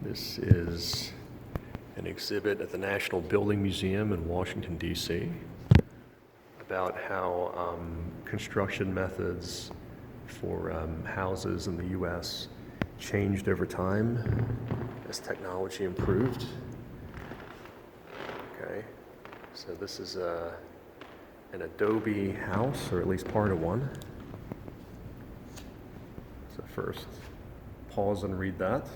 This is an exhibit at the National Building Museum in Washington, D.C. about how construction methods for houses in the U.S. changed over time as technology improved. Okay, so this is an adobe house, or at least part of one. So first, pause and read that.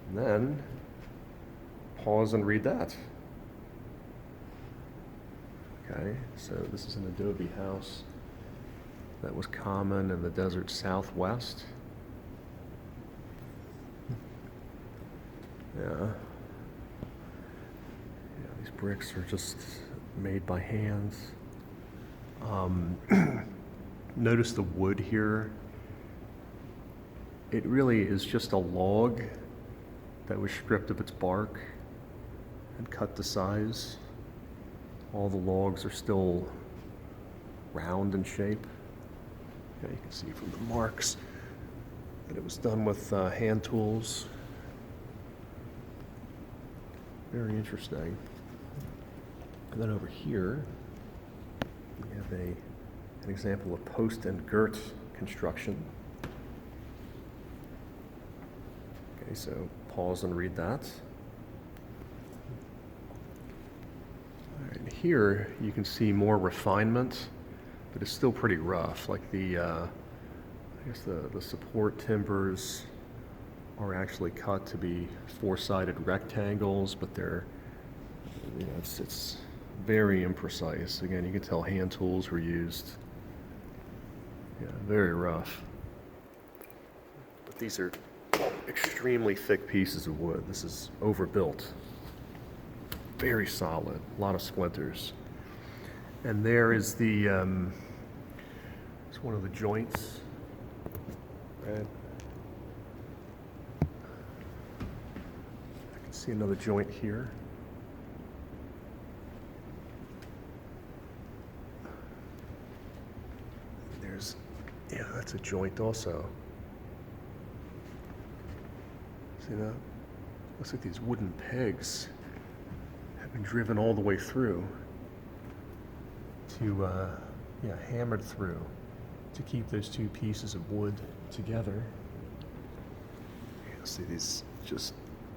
And then, pause and read that. Okay, so this is an adobe house that was common in the desert Southwest. Yeah, these bricks are just made by hands. Notice the wood here. It really is just a log that was stripped of its bark and cut to size. All the logs are still round in shape. Okay, you can see from the marks that it was done with hand tools. Very interesting. And then over here, we have an example of post and girt construction. Okay, so pause and read that. All right, here you can see more refinement, but it's still pretty rough. Like I guess the support timbers are actually cut to be four-sided rectangles, but they're, it's very imprecise. Again, you can tell hand tools were used. Yeah, very rough. But these are extremely thick pieces of wood. This is overbuilt. Very solid, a lot of splinters. And there is it's one of the joints. Right? I can see another joint here. That's a joint also. See that? Looks like these wooden pegs have been driven all the way through to, hammered through to keep those two pieces of wood together. See these just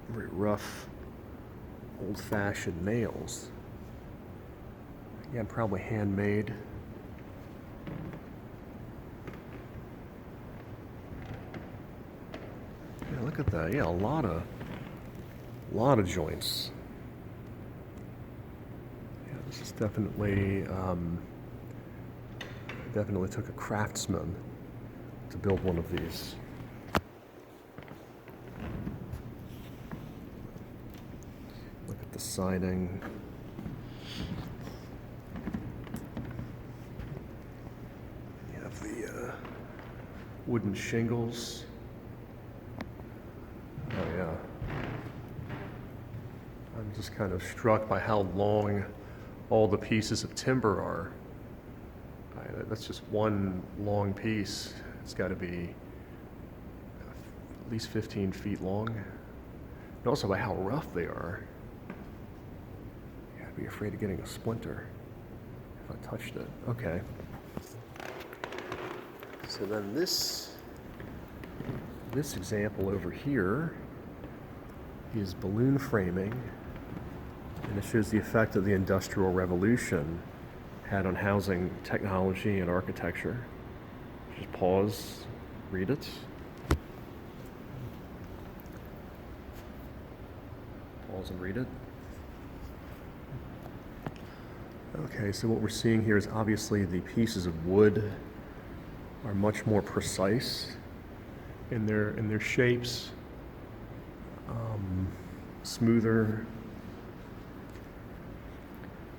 very rough, old-fashioned nails. Again, probably handmade. Yeah, look at that. Yeah, a lot of joints. Yeah, this is definitely took a craftsman to build one of these. Look at the siding. You have the wooden shingles. Oh yeah. I'm just kind of struck by how long all the pieces of timber are. That's just one long piece. It's got to be at least 15 feet long. And also by how rough they are. I'd be afraid of getting a splinter if I touched it. Okay. So then this example over here is balloon framing, and it shows the effect that the Industrial Revolution had on housing technology and architecture. Just pause, read it. Pause and read it. Okay, so what we're seeing here is obviously the pieces of wood are much more precise in their shapes, smoother.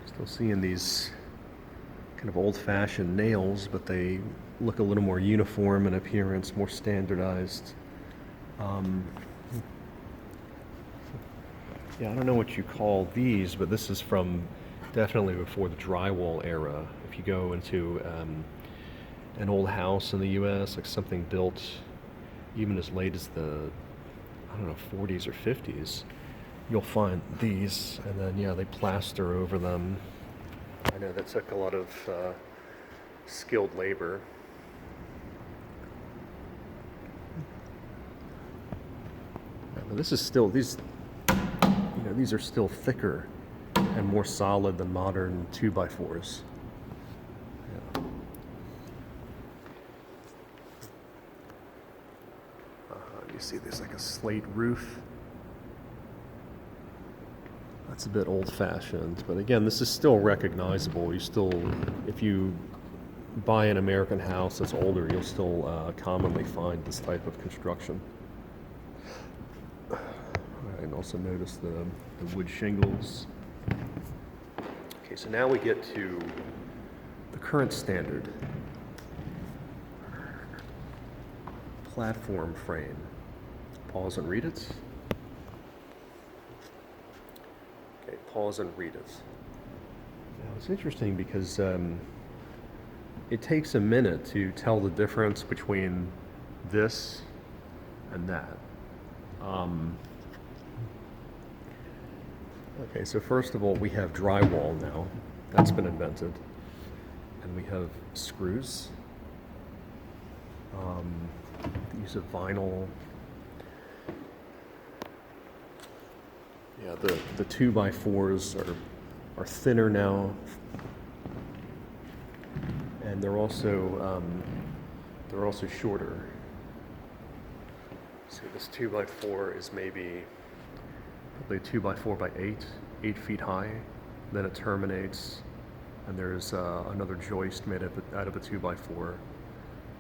Still seeing these kind of old-fashioned nails, but they look a little more uniform in appearance, more standardized. Yeah, I don't know what you call these, but this is from definitely before the drywall era. If you go into an old house in the U.S., like something built even as late as the, I don't know, 40s or 50s, you'll find these, and then, yeah, they plaster over them. I know that took a lot of skilled labor. Yeah, but this is still, these are still thicker and more solid than modern 2x4s. Yeah. You see there's like a slate roof. That's a bit old-fashioned, but again, this is still recognizable. You still, if you buy an American house that's older, you'll still commonly find this type of construction. And also notice the wood shingles. Okay, so now we get to the current standard. Platform frame. Pause and read it. Okay, pause and read it. Now it's interesting because it takes a minute to tell the difference between this and that. Okay, so first of all, we have drywall now. That's been invented. And we have screws. The use of vinyl. Yeah, the 2x4s are thinner now. And they're also shorter. So this 2x4 is maybe probably 2x4x8, 8 feet high. Then it terminates, and there's another joist made out of a 2x4,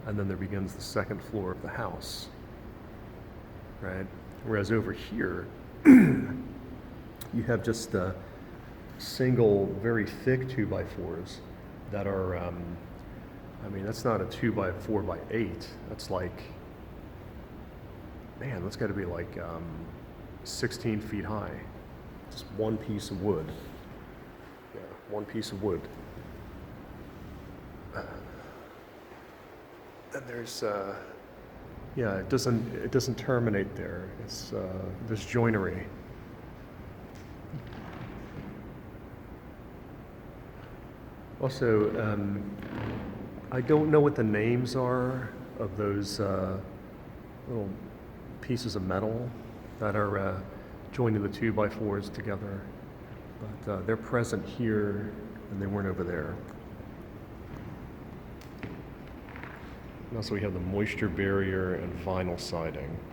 and then there begins the second floor of the house, right? Whereas over here, you have just single, very thick 2x4s that are, I mean, that's not a 2x4x8. That's like, man, that's got to be like 16 feet high. Just one piece of wood. Yeah, one piece of wood. Then there's, yeah, it doesn't terminate there. It's there's joinery. Also, I don't know what the names are of those little pieces of metal that are joining the 2x4s together, but they're present here and they weren't over there. And also we have the moisture barrier and vinyl siding.